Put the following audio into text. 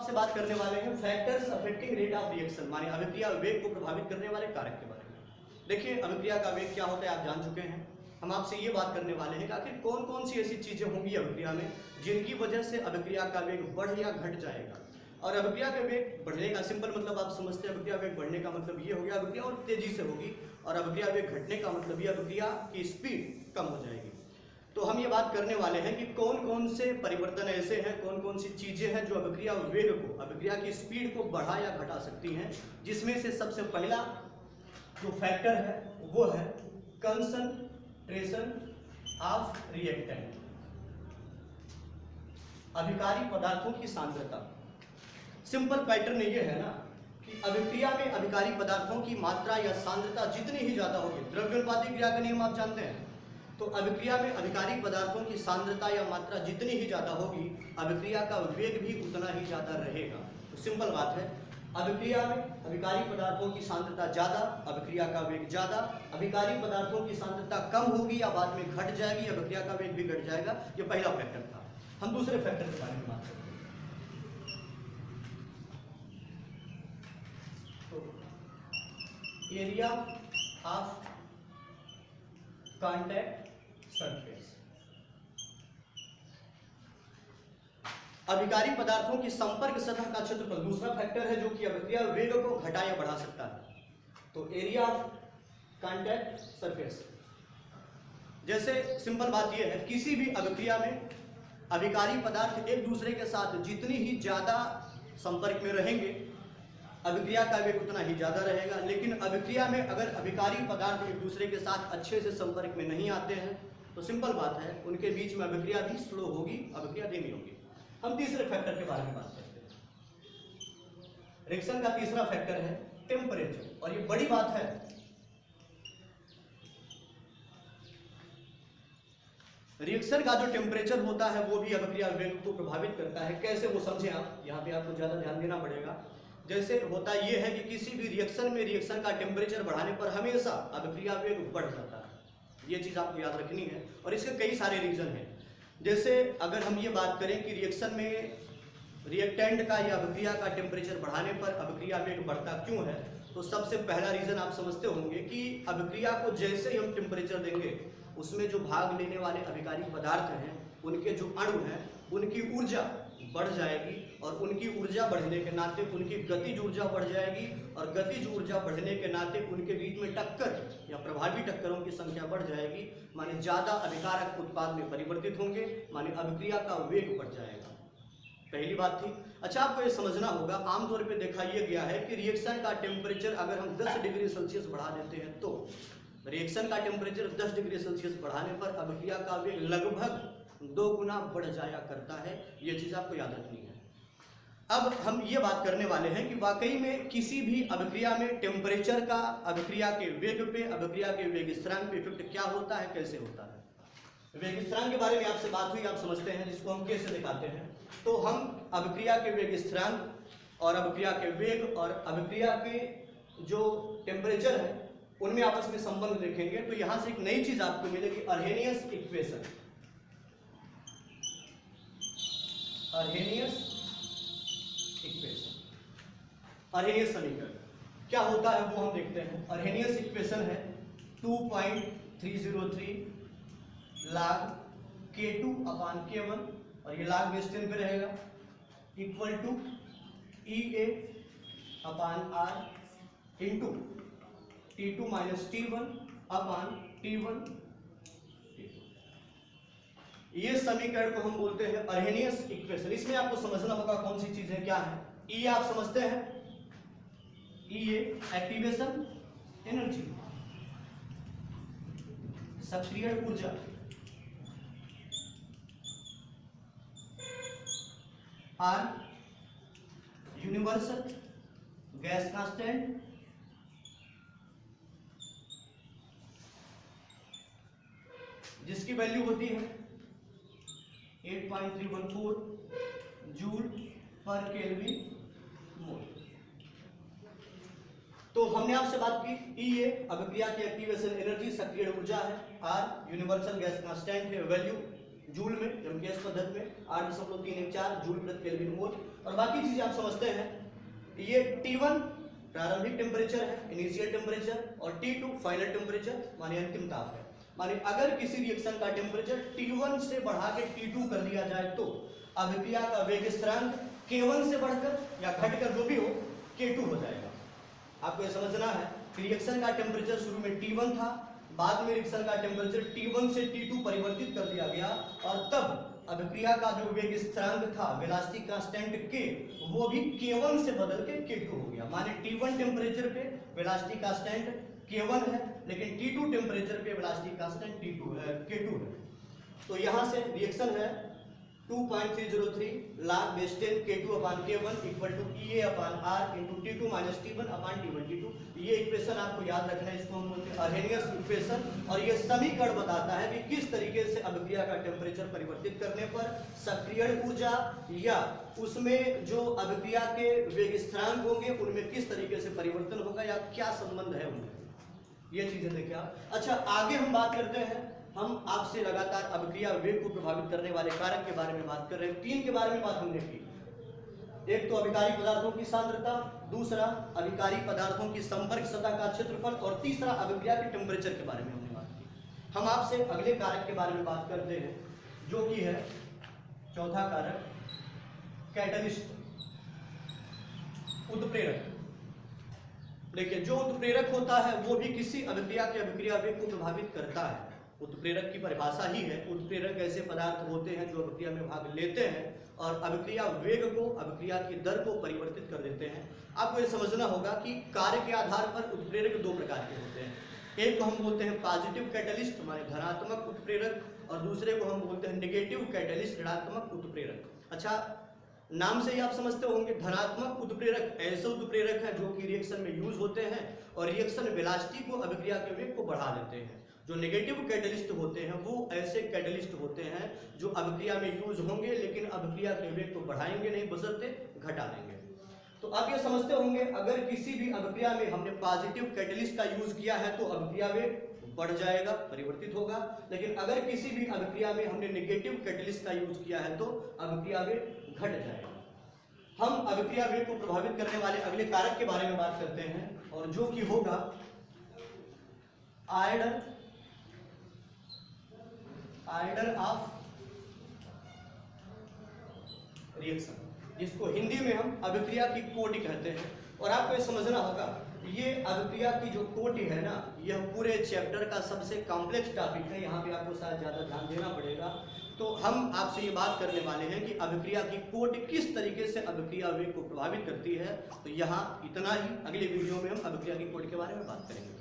आपसे बात करने वाले हैं factors affecting rate of reaction, माने अभिक्रिया वेग को प्रभावित करने वाले कारक के बारे में। देखिए अभिक्रिया का वेग क्या होता है आप जान चुके हैं। हम आपसे ये बात करने वाले हैं कि आखिर कौन कौन सी ऐसी चीजें होंगी अभिक्रिया में जिनकी वजह से अभिक्रिया का वेग बढ़ या घट जाएगा। और अभिक्रिया का वेग बढ़ने का सिंपल मतलब आप समझते हैं, अभिक्रिया वेग बढ़ने का मतलब ये हो गया अभिक्रिया और तेजी से होगी, और अभिक्रिया वेग घटने का मतलब ये अभिक्रिया की स्पीड कम हो जाएगी। तो हम ये बात करने वाले हैं कि कौन कौन से परिवर्तन ऐसे हैं, कौन कौन सी चीजें हैं जो अभिक्रिया वेग को, अभिक्रिया की स्पीड को बढ़ा या घटा सकती हैं, जिसमें से सबसे पहला जो फैक्टर है वो है कंसंट्रेशन ऑफ रिएक्टेंट, अभिकारी पदार्थों की सांद्रता। सिंपल पैटर्न ये है ना कि अभिक्रिया में अभिकारी पदार्थों की मात्रा या सांद्रता जितनी ही ज्यादा होगी, द्रव्योत्पादी क्रिया का नियम आप जानते हैं, तो अभिक्रिया में अभिकारी पदार्थों की सांद्रता या मात्रा जितनी ही ज्यादा होगी अभिक्रिया का वेग भी उतना ही ज्यादा रहेगा। तो सिंपल बात है, अभिक्रिया में अभिकारी पदार्थों की सांद्रता ज्यादा, अभिक्रिया का वेग ज्यादा, अभिकारी पदार्थों की सांद्रता कम होगी या बाद में घट जाएगी, अभिक्रिया का वेग भी घट जाएगा। ये पहला फैक्टर था। हम दूसरे फैक्टर के बारे में बात करते हैं। तो एरिया ऑफ कांटेक्ट सरफेस, अभिकारी पदार्थों की संपर्क सतह का क्षेत्रफल दूसरा फैक्टर है जो कि अभिक्रिया वेग को घटा या बढ़ा सकता है। तो एरिया ऑफ कांटेक्ट सरफेस, जैसे सिंपल बात यह है किसी भी अभिक्रिया में अभिकारी पदार्थ एक दूसरे के साथ जितनी ही ज्यादा संपर्क में रहेंगे अभिक्रिया का वेग उतना ही ज्यादा रहेगा। लेकिन अभिक्रिया में अगर अभिकारी पदार्थ एक दूसरे के साथ अच्छे से संपर्क में नहीं आते हैं तो सिंपल बात है उनके बीच में अभिक्रिया भी स्लो होगी, अभिक्रिया धीमी होगी। हम तीसरे फैक्टर के बारे में बात करते हैं। रिएक्शन का तीसरा फैक्टर है टेम्परेचर, और ये बड़ी बात है। रिएक्शन का जो टेम्परेचर होता है वो भी अभिक्रिया वेग को प्रभावित करता है। कैसे वो समझें आप, यहाँ पे आपको ज्यादा ध्यान देना पड़ेगा। जैसे होता यह है कि किसी भी रिएक्शन में रिएक्शन का टेम्परेचर बढ़ाने पर हमेशा अभिक्रिया वेग बढ़ जाता है। ये चीज आपको याद रखनी है, और इसके कई सारे रीजन हैं। जैसे अगर हम ये बात करें कि रिएक्शन में रिएक्टेंट का या अभिक्रिया का टेम्परेचर बढ़ाने पर अभिक्रिया वेग बढ़ता क्यों है, तो सबसे पहला रीजन आप समझते होंगे कि अभिक्रिया को जैसे ही हम टेम्परेचर देंगे उसमें जो भाग लेने वाले अभिकारी पदार्थ हैं उनके जो अणु हैं उनकी ऊर्जा बढ़ जाएगी, और उनकी ऊर्जा बढ़ने के नाते उनकी गतिज ऊर्जा बढ़ जाएगी, और गतिज ऊर्जा बढ़ने के नाते उनके बीच में टक्कर या प्रभावी टक्करों की संख्या बढ़ जाएगी, माने ज्यादा अभिकारक उत्पाद में परिवर्तित होंगे, माने अभिक्रिया का वेग बढ़ जाएगा। पहली बात थी। अच्छा, आपको ये समझना होगा आमतौर पे देखा यह गया है कि रिएक्शन का टेम्परेचर अगर हम 10 डिग्री सेल्सियस बढ़ा देते हैं तो रिएक्शन का टेम्परेचर 10 डिग्री सेल्सियस बढ़ाने पर अभिक्रिया का वेग लगभग 2 गुना बढ़ जाया करता है। ये चीज आपको याद रखनी है। अब हम ये बात करने वाले हैं कि वाकई में किसी भी अभिक्रिया में टेम्परेचर का अभिक्रिया के वेग पे, अभिक्रिया के वेग स्थिरांक पे इफेक्ट क्या होता है, कैसे होता है। वेग स्थिरांक के बारे में आपसे बात हुई, आप समझते हैं, जिसको हम कैसे दिखाते हैं। तो हम अभिक्रिया के वेग स्थिरांक और अभिक्रिया के वेग और अभिक्रिया के जो टेम्परेचर है उनमें आपस में संबंध देखेंगे। तो यहां से एक नई चीज आपको मिलेगी, अर्हेनियस इक्वेशन। अर्हेनियस इक्वेशन, अर्हेनियस समीकरण क्या होता है वो हम देखते हैं। अर्हेनियस इक्वेशन है 2.303 log K2 अपान K1, और ये log बेस 10 पे रहेगा, equal to EA upon R into T2 minus T1 upon T1 T2। ये समीकरण को हम बोलते हैं अर्हेनियस इक्वेशन। इसमें आपको समझना होगा कौन सी चीजें क्या है। E आप समझते हैं, EA एक्टिवेशन एनर्जी, सक्रियण ऊर्जा, R यूनिवर्सल गैस कांस्टेंट, जिसकी वैल्यू होती है 8.314 जूल पर केल्विन मोल। तो हमने आपसे बात की, E अभिक्रिया की एक्टिवेशन एनर्जी सक्रिय ऊर्जा है, R यूनिवर्सल गैस कांस्टेंट है वैल्यू, जूल में, एमकेएस पद्धति में 8.314 जूल प्रति केल्विन मोल। और बाकी चीजें आप समझते हैं। ये T1 प्रारंभिक टेम्परेचर है, इनिशियल टेम्परेचर, और T2 फाइनल टेम्परेचर माने अंतिम ताप है। माने अगर किसी रिएक्शन का टेम्परेचर T1 से बढ़ा के T2 कर दिया जाए तो अभिक्रिया का वेग स्थिरांक K1 से बढ़कर या घटकर जो भी हो K2 हो जाएगा। आपको ये समझना है कि रिएक्शन का टेम्परेचर शुरू में T1 था, बाद में रिएक्शन का टेम्परेचर T1 से T2 परिवर्तित कर दिया गया, और तब अभिक्रिया का जो वेग स्थिरांक था, वेलोसिटी कांस्टेंट K, वो भी K1 से बदल के K2 हो गया। माने T1 टेम्परेचर पे वेलोसिटी कांस्टेंट K1 है, लेकिन T2 टेम्परेचर पे वेलोसिटी कांस्टेंट K2 है। तो यहाँ से रिएक्शन है 2.303 log base 10 K2 upon K1 equal to EA upon R into T2 minus T1 upon T1 T2। ये इक्वेशन आपको याद रखना है, इसको हम बोलते हैं अर्हेनियस इक्वेशन। और ये समीकरण बताता है कि किस तरीके से अभिक्रिया का टेम्परेचर परिवर्तित करने पर सक्रियण ऊर्जा या उसमें जो अभिक्रिया के वेग स्थिरांक होंगे उनमें किस तरीके से परिवर्तन होगा या क्या संबंध है उनमें, ये चीजें देखिए आप। अच्छा, आगे हम बात करते हैं। हम आपसे लगातार अभिक्रिया वेग को प्रभावित करने वाले कारक के बारे में बात कर रहे हैं। 3 के बारे में बात हमने की। एक तो अभिकारी पदार्थों की सांद्रता, दूसरा अभिकारी पदार्थों की संपर्क सतह का क्षेत्रफल, और तीसरा अभिक्रिया के टेम्परेचर के बारे में हमने बात की। हम आपसे अगले कारक के बारे में बात करते हैं, जो कि है चौथा कारक, कैटलिस्ट, उत्प्रेरक। देखिए, जो उत्प्रेरक होता है वो भी किसी अभिक्रिया के अभिक्रिया वेग को प्रभावित करता है। उत्प्रेरक की परिभाषा ही है, उत्प्रेरक ऐसे पदार्थ होते हैं जो अभिक्रिया में भाग लेते हैं और अभिक्रिया वेग को, अभिक्रिया की दर को परिवर्तित कर देते हैं। आपको ये समझना होगा कि कार्य के आधार पर उत्प्रेरक 2 प्रकार के होते हैं। एक को हम बोलते हैं पॉजिटिव कैटलिस्ट माने धनात्मक उत्प्रेरक, और दूसरे को हम बोलते हैं नेगेटिव कैटलिस्ट ऋणात्मक उत्प्रेरक। अच्छा, नाम से ही आप समझते होंगे, धनात्मक उत्प्रेरक ऐसे उत्प्रेरक हैं जो कि रिएक्शन में यूज होते हैं और रिएक्शन वेलोसिटी को, अभिक्रिया के वेग को बढ़ा देते हैं। जो नेगेटिव कैटलिस्ट होते हैं वो ऐसे कैटलिस्ट होते हैं जो अभिक्रिया में यूज होंगे लेकिन अभिक्रिया के वेग को बढ़ाएंगे नहीं, बशर्ते घटा देंगे। तो आप ये समझते होंगे, अगर किसी भी अभिक्रिया में हमने पॉजिटिव कैटलिस्ट का यूज किया है तो अभिक्रिया वेग बढ़ जाएगा, परिवर्तित होगा। लेकिन अगर किसी भी अभिक्रिया में हमने नेगेटिव कैटलिस्ट का यूज किया है तो अभिक्रिया वेग घट जाएगा। हम अभिक्रिया वेग को प्रभावित करने वाले अगले कारक के बारे में बात करते हैं, और जो कि होगा आर्डर ऑफ रिएक्शन, जिसको हिंदी में हम अभिक्रिया की कोटि कहते हैं। और आपको ये समझना होगा, ये अभिक्रिया की जो कोटि है ना, यह पूरे चैप्टर का सबसे कॉम्प्लेक्स टॉपिक है। यहाँ पे आपको शायद ज़्यादा ध्यान देना पड़ेगा। तो हम आपसे ये बात करने वाले हैं कि अभिक्रिया की कोटि किस तरीके से अभिक्रिया वेग को प्रभावित करती है। तो यहाँ इतना ही, अगले वीडियो में हम अभिक्रिया की कोटि के बारे में बात करेंगे।